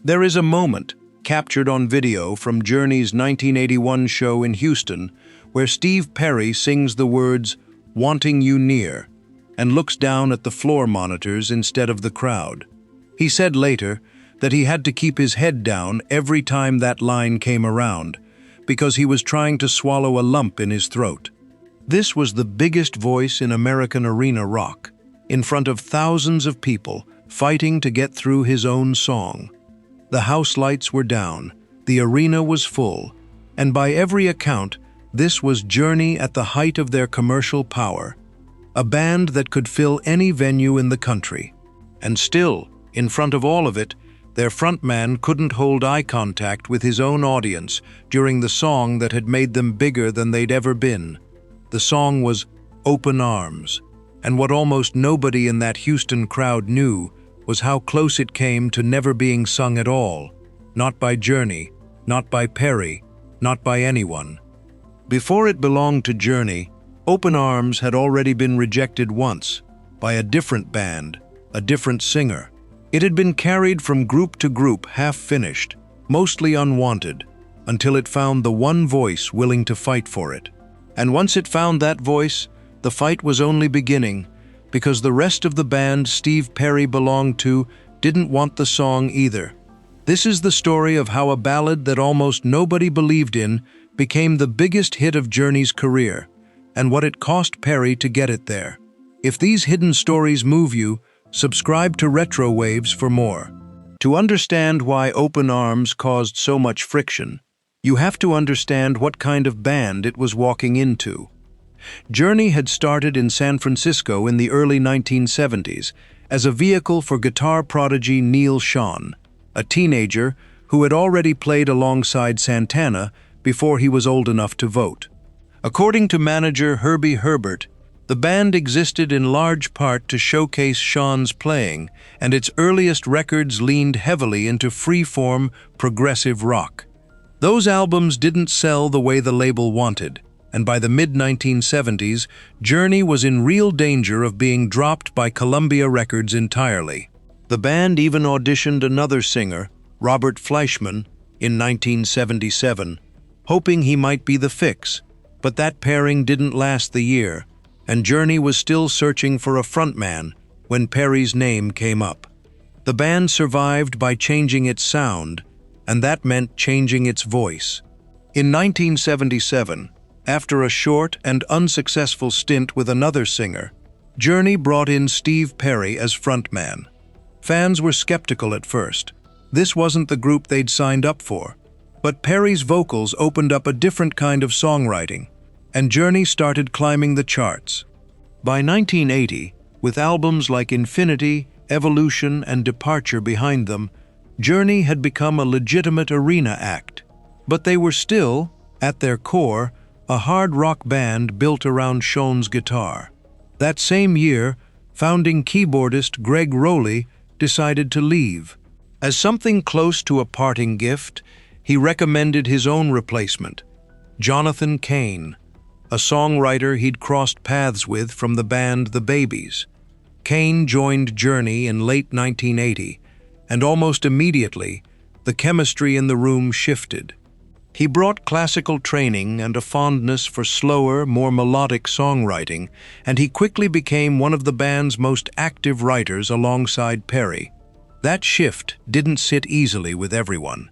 There is a moment, captured on video from Journey's 1981 show in Houston, where Steve Perry sings the words, "Wanting You Near," and looks down at the floor monitors instead of the crowd. He said later that he had to keep his head down every time that line came around, because he was trying to swallow a lump in his throat. This was the biggest voice in American arena rock, in front of thousands of people fighting to get through his own song. The house lights were down, the arena was full, and by every account, this was Journey at the height of their commercial power, a band that could fill any venue in the country. And still, in front of all of it, their frontman couldn't hold eye contact with his own audience during the song that had made them bigger than they'd ever been. The song was "Open Arms," and what almost nobody in that Houston crowd knew was how close it came to never being sung at all, not by Journey, not by Perry, not by anyone. Before it belonged to Journey, Open Arms had already been rejected once, by a different band, a different singer. It had been carried from group to group half-finished, mostly unwanted, until it found the one voice willing to fight for it. And once it found that voice, the fight was only beginning, because the rest of the band Steve Perry belonged to didn't want the song either. This is the story of how a ballad that almost nobody believed in became the biggest hit of Journey's career, and what it cost Perry to get it there. If these hidden stories move you, subscribe to RetroWaves for more. To understand why Open Arms caused so much friction, you have to understand what kind of band it was walking into. Journey had started in San Francisco in the early 1970s as a vehicle for guitar prodigy Neal Schon, a teenager who had already played alongside Santana before he was old enough to vote. According to manager Herbie Herbert, the band existed in large part to showcase Shon's playing, and its earliest records leaned heavily into free-form, progressive rock. Those albums didn't sell the way the label wanted, and by the mid-1970s, Journey was in real danger of being dropped by Columbia Records entirely. The band even auditioned another singer, Robert Fleischman, in 1977, hoping he might be the fix, but that pairing didn't last the year, and Journey was still searching for a frontman when Perry's name came up. The band survived by changing its sound, and that meant changing its voice. In 1977, after a short and unsuccessful stint with another singer, Journey brought in Steve Perry as frontman. Fans were skeptical at first. This wasn't the group they'd signed up for. But Perry's vocals opened up a different kind of songwriting, and Journey started climbing the charts. By 1980, with albums like Infinity, Evolution, and Departure behind them, Journey had become a legitimate arena act. But they were still, at their core, a hard rock band built around Schon's guitar. That same year, founding keyboardist Greg Rowley decided to leave. As something close to a parting gift, he recommended his own replacement, Jonathan Cain, a songwriter he'd crossed paths with from the band The Babies. Cain joined Journey in late 1980, and almost immediately, the chemistry in the room shifted. He brought classical training and a fondness for slower, more melodic songwriting, and he quickly became one of the band's most active writers alongside Perry. That shift didn't sit easily with everyone.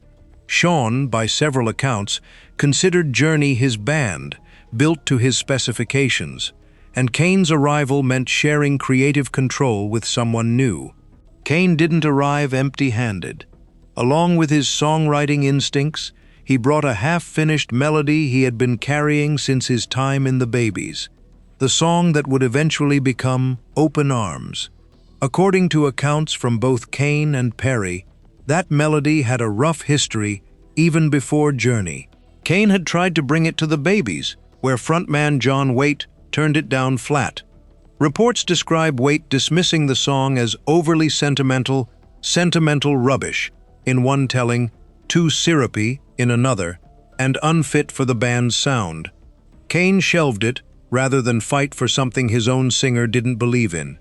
Schon, by several accounts, considered Journey his band, built to his specifications, and Cain's arrival meant sharing creative control with someone new. Cain didn't arrive empty-handed. Along with his songwriting instincts, he brought a half-finished melody he had been carrying since his time in The Babies, the song that would eventually become Open Arms. According to accounts from both Cain and Perry, that melody had a rough history even before Journey. Cain had tried to bring it to The Babies, where frontman John Waite turned it down flat. Reports describe Waite dismissing the song as overly sentimental rubbish in one telling, too syrupy in another, and unfit for the band's sound. Cain shelved it rather than fight for something his own singer didn't believe in.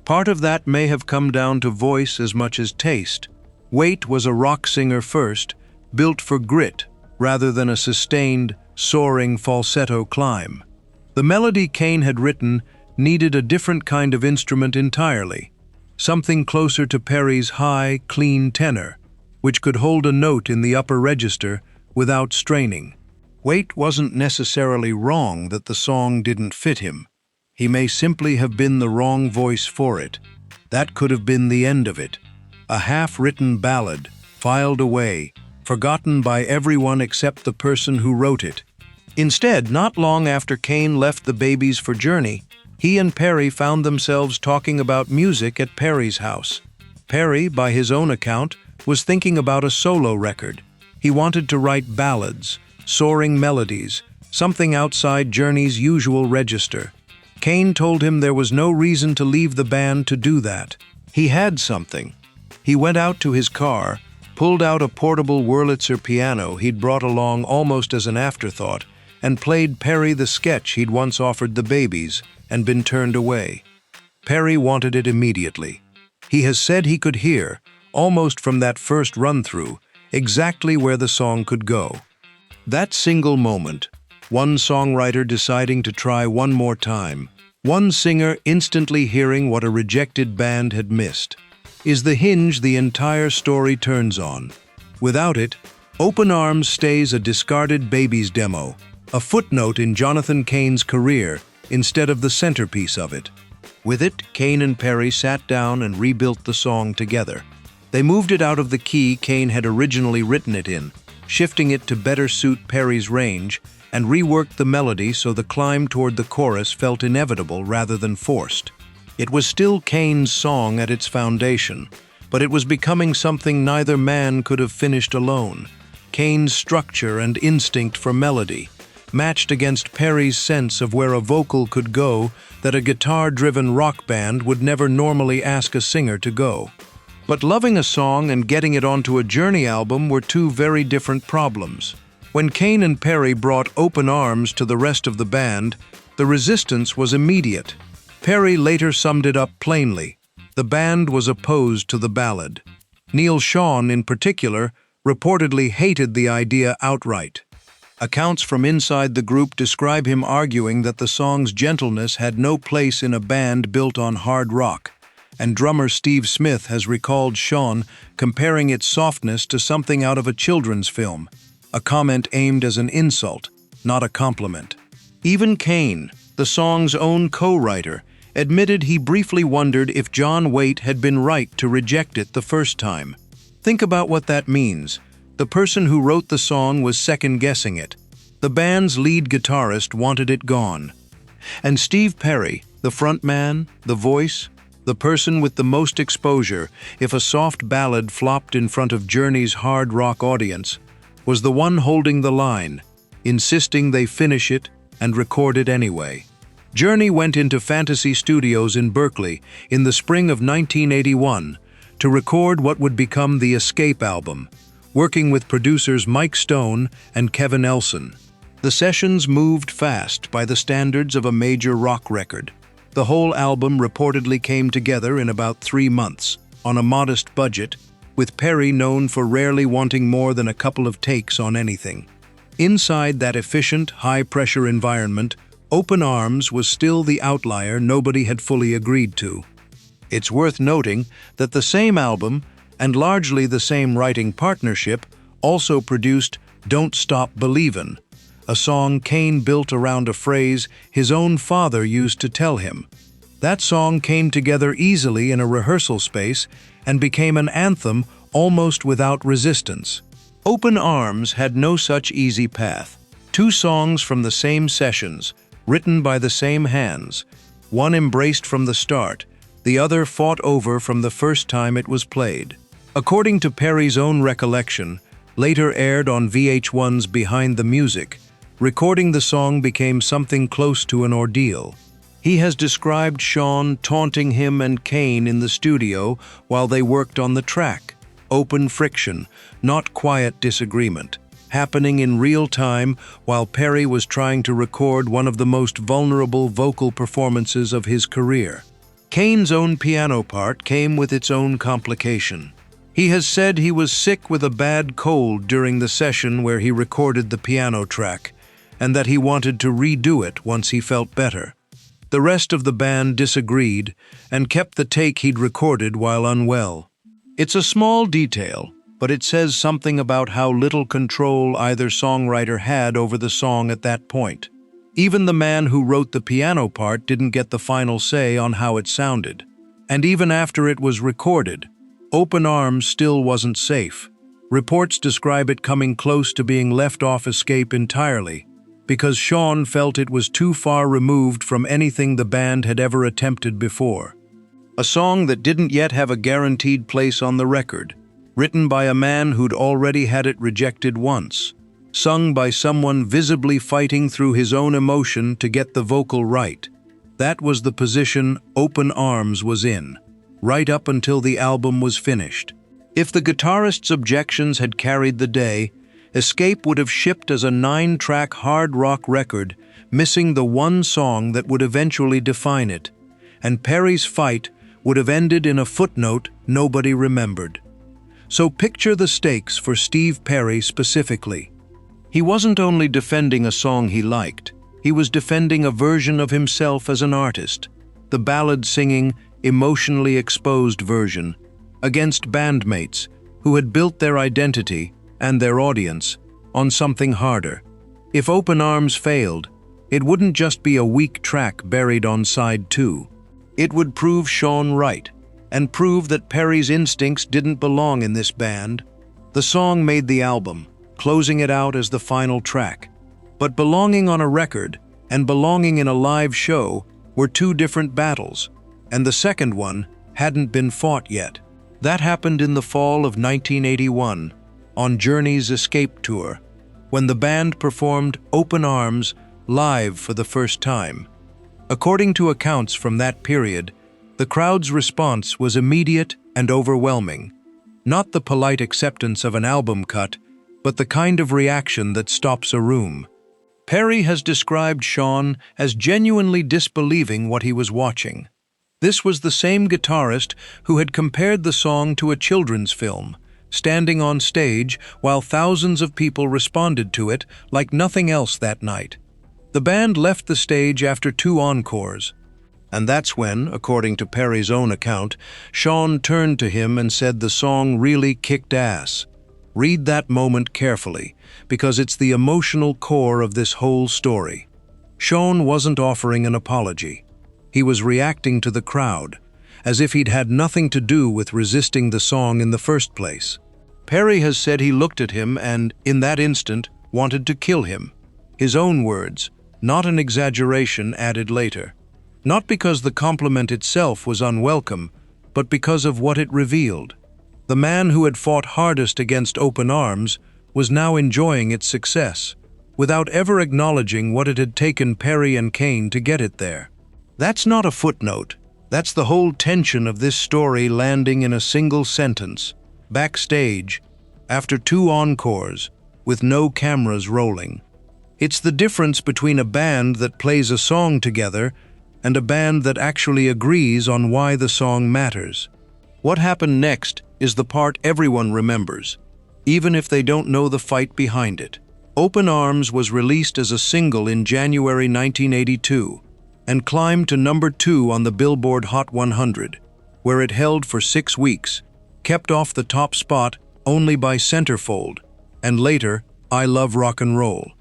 Part of that may have come down to voice as much as taste. Waite was a rock singer first, built for grit rather than a sustained, soaring falsetto climb. The melody Cain had written needed a different kind of instrument entirely, something closer to Perry's high, clean tenor, which could hold a note in the upper register without straining. Waite wasn't necessarily wrong that the song didn't fit him. He may simply have been the wrong voice for it. That could have been the end of it. A half-written ballad, filed away, forgotten by everyone except the person who wrote it. Instead, not long after Cain left the Babies for Journey, he and Perry found themselves talking about music at Perry's house. Perry, by his own account, was thinking about a solo record. He wanted to write ballads, soaring melodies, something outside Journey's usual register. Cain told him there was no reason to leave the band to do that. He had something. He went out to his car, pulled out a portable Wurlitzer piano he'd brought along almost as an afterthought, and played Perry the sketch he'd once offered the Babies and been turned away. Perry wanted it immediately. He has said he could hear, almost from that first run-through, exactly where the song could go. That single moment, one songwriter deciding to try one more time, one singer instantly hearing what a rejected band had missed, is the hinge the entire story turns on. Without it, Open Arms stays a discarded Babies demo, a footnote in Jonathan Cain's career instead of the centerpiece of it. With it, Cain and Perry sat down and rebuilt the song together. They moved it out of the key Cain had originally written it in, shifting it to better suit Perry's range, and reworked the melody so the climb toward the chorus felt inevitable rather than forced. It was still Cain's song at its foundation, but it was becoming something neither man could have finished alone. Cain's structure and instinct for melody, matched against Perry's sense of where a vocal could go that a guitar-driven rock band would never normally ask a singer to go. But loving a song and getting it onto a Journey album were two very different problems. When Cain and Perry brought Open Arms to the rest of the band, the resistance was immediate. Perry later summed it up plainly. The band was opposed to the ballad. Neal Schon, in particular, reportedly hated the idea outright. Accounts from inside the group describe him arguing that the song's gentleness had no place in a band built on hard rock, and drummer Steve Smith has recalled Schon comparing its softness to something out of a children's film, a comment aimed as an insult, not a compliment. Even Cain, the song's own co-writer, admitted he briefly wondered if John Waite had been right to reject it the first time. Think about what that means. The person who wrote the song was second-guessing it. The band's lead guitarist wanted it gone. And Steve Perry, the frontman, the voice, the person with the most exposure, if a soft ballad flopped in front of Journey's hard rock audience, was the one holding the line, insisting they finish it and record it anyway. Journey went into Fantasy Studios in Berkeley in the spring of 1981 to record what would become the Escape album, working with producers Mike Stone and Kevin Elson. The sessions moved fast by the standards of a major rock record. The whole album reportedly came together in about 3 months, on a modest budget, with Perry known for rarely wanting more than a couple of takes on anything. Inside that efficient, high-pressure environment, Open Arms was still the outlier nobody had fully agreed to. It's worth noting that the same album, and largely the same writing partnership, also produced Don't Stop Believin', a song Cain built around a phrase his own father used to tell him. That song came together easily in a rehearsal space and became an anthem almost without resistance. Open Arms had no such easy path. 2 songs from the same sessions, written by the same hands, one embraced from the start, the other fought over from the first time it was played. According to Perry's own recollection, later aired on VH1's Behind the Music, recording the song became something close to an ordeal. He has described Schon taunting him and Cain in the studio while they worked on the track. Open friction, not quiet disagreement, happening in real time while Perry was trying to record one of the most vulnerable vocal performances of his career. Cain's own piano part came with its own complication. He has said he was sick with a bad cold during the session where he recorded the piano track, and that he wanted to redo it once he felt better. The rest of the band disagreed and kept the take he'd recorded while unwell. It's a small detail, but it says something about how little control either songwriter had over the song at that point. Even the man who wrote the piano part didn't get the final say on how it sounded. And even after it was recorded, Open Arms still wasn't safe. Reports describe it coming close to being left off Escape entirely, because Schon felt it was too far removed from anything the band had ever attempted before. A song that didn't yet have a guaranteed place on the record, written by a man who'd already had it rejected once, sung by someone visibly fighting through his own emotion to get the vocal right. That was the position Open Arms was in, right up until the album was finished. If the guitarist's objections had carried the day, Escape would have shipped as a 9-track hard rock record, missing the one song that would eventually define it, and Perry's fight would have ended in a footnote nobody remembered. So picture the stakes for Steve Perry specifically. He wasn't only defending a song he liked, he was defending a version of himself as an artist, the ballad-singing, emotionally exposed version, against bandmates who had built their identity and their audience on something harder. If Open Arms failed, it wouldn't just be a weak track buried on side 2. It would prove Schon right, and prove that Perry's instincts didn't belong in this band. The song made the album, closing it out as the final track. But belonging on a record and belonging in a live show were two different battles, and the second one hadn't been fought yet. That happened in the fall of 1981, on Journey's Escape tour, when the band performed Open Arms live for the first time. According to accounts from that period, the crowd's response was immediate and overwhelming. Not the polite acceptance of an album cut, but the kind of reaction that stops a room. Perry has described Schon as genuinely disbelieving what he was watching. This was the same guitarist who had compared the song to a children's film, standing on stage while thousands of people responded to it like nothing else that night. The band left the stage after 2 encores, and that's when, according to Perry's own account, Schon turned to him and said the song really kicked ass. Read that moment carefully, because it's the emotional core of this whole story. Schon wasn't offering an apology. He was reacting to the crowd, as if he'd had nothing to do with resisting the song in the first place. Perry has said he looked at him and, in that instant, wanted to kill him. His own words, not an exaggeration added later. Not because the compliment itself was unwelcome, but because of what it revealed. The man who had fought hardest against Open Arms was now enjoying its success, without ever acknowledging what it had taken Perry and Cain to get it there. That's not a footnote. That's the whole tension of this story landing in a single sentence, backstage, after 2 encores, with no cameras rolling. It's the difference between a band that plays a song together and a band that actually agrees on why the song matters. What happened next is the part everyone remembers, even if they don't know the fight behind it. Open Arms was released as a single in January 1982 and climbed to number 2 on the Billboard Hot 100, where it held for 6 weeks, kept off the top spot only by Centerfold, and later, I Love Rock and Roll.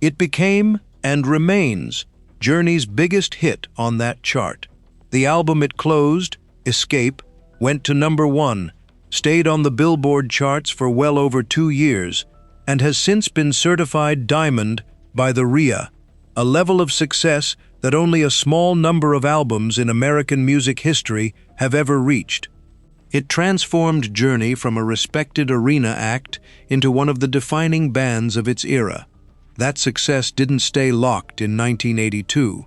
It became, and remains, Journey's biggest hit on that chart. The album it closed, Escape, went to number 1, stayed on the Billboard charts for well over 2 years, and has since been certified diamond by the RIA, a level of success that only a small number of albums in American music history have ever reached. It transformed Journey from a respected arena act into one of the defining bands of its era. That success didn't stay locked in 1982.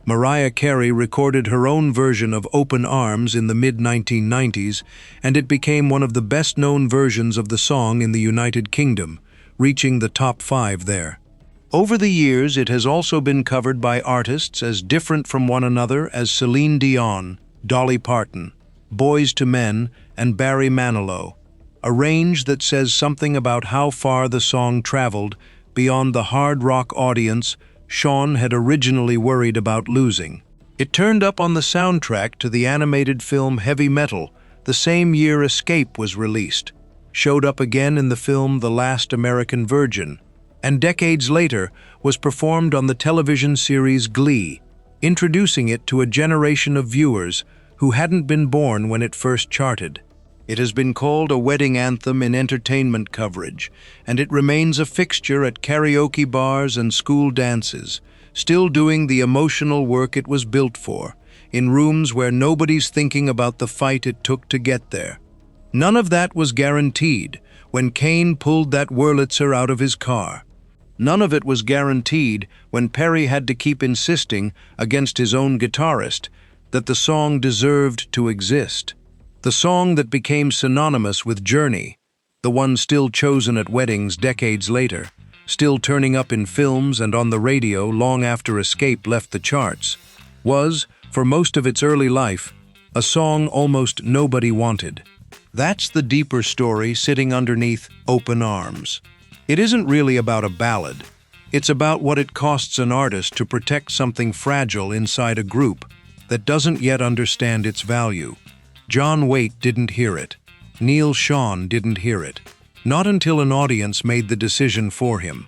Mariah Carey recorded her own version of Open Arms in the mid-1990s, and it became one of the best-known versions of the song in the United Kingdom, reaching the top 5 there. Over the years, it has also been covered by artists as different from one another as Celine Dion, Dolly Parton, Boyz II Men, and Barry Manilow. a range that says something about how far the song traveled beyond the hard rock audience Schon had originally worried about losing. It turned up on the soundtrack to the animated film Heavy Metal the same year Escape was released, showed up again in the film The Last American Virgin, and decades later was performed on the television series Glee, introducing it to a generation of viewers who hadn't been born when it first charted. It has been called a wedding anthem in entertainment coverage, and it remains a fixture at karaoke bars and school dances, still doing the emotional work it was built for, in rooms where nobody's thinking about the fight it took to get there. None of that was guaranteed when Cain pulled that Wurlitzer out of his car. None of it was guaranteed when Perry had to keep insisting against his own guitarist that the song deserved to exist. The song that became synonymous with Journey, the one still chosen at weddings decades later, still turning up in films and on the radio long after Escape left the charts, was, for most of its early life, a song almost nobody wanted. That's the deeper story sitting underneath Open Arms. It isn't really about a ballad. It's about what it costs an artist to protect something fragile inside a group that doesn't yet understand its value. John Waite didn't hear it. Neal Schon didn't hear it. Not until an audience made the decision for him.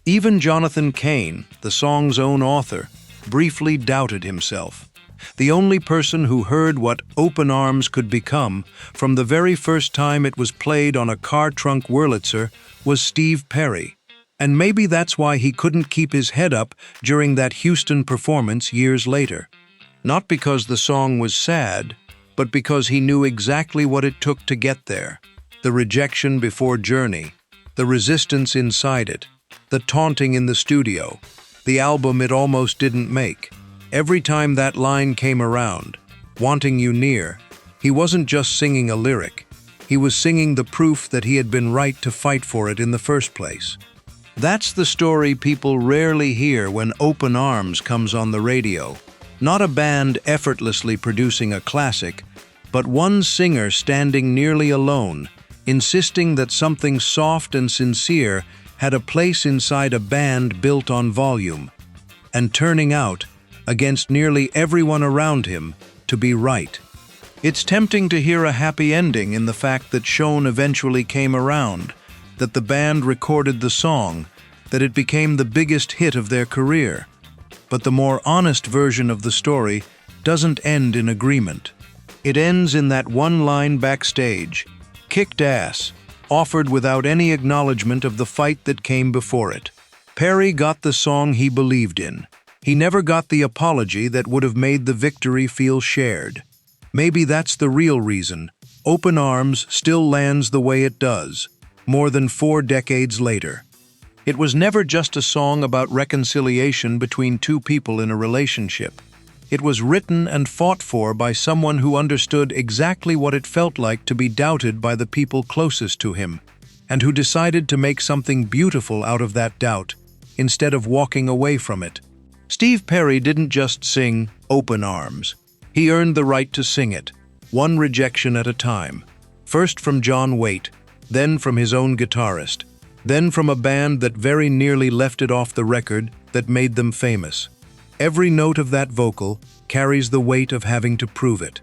Even Jonathan Cain, the song's own author, briefly doubted himself. The only person who heard what Open Arms could become from the very first time it was played on a car-trunk Wurlitzer was Steve Perry. And maybe that's why he couldn't keep his head up during that Houston performance years later. Not because the song was sad, but because he knew exactly what it took to get there. The rejection before Journey, the resistance inside it, the taunting in the studio, the album it almost didn't make. Every time that line came around, wanting you near, he wasn't just singing a lyric. He was singing the proof that he had been right to fight for it in the first place. That's the story people rarely hear when Open Arms comes on the radio. Not a band effortlessly producing a classic, but one singer standing nearly alone, insisting that something soft and sincere had a place inside a band built on volume, and turning out, against nearly everyone around him, to be right. It's tempting to hear a happy ending in the fact that Schon eventually came around, that the band recorded the song, that it became the biggest hit of their career. But the more honest version of the story doesn't end in agreement. It ends in that one line backstage, kicked ass, offered without any acknowledgement of the fight that came before it. Perry got the song he believed in. He never got the apology that would have made the victory feel shared. Maybe that's the real reason Open Arms still lands the way it does, more than 4 decades later. It was never just a song about reconciliation between two people in a relationship. It was written and fought for by someone who understood exactly what it felt like to be doubted by the people closest to him, and who decided to make something beautiful out of that doubt, instead of walking away from it. Steve Perry didn't just sing Open Arms. He earned the right to sing it, one rejection at a time. First from John Waite, then from his own guitarist, then from a band that very nearly left it off the record that made them famous. Every note of that vocal carries the weight of having to prove it.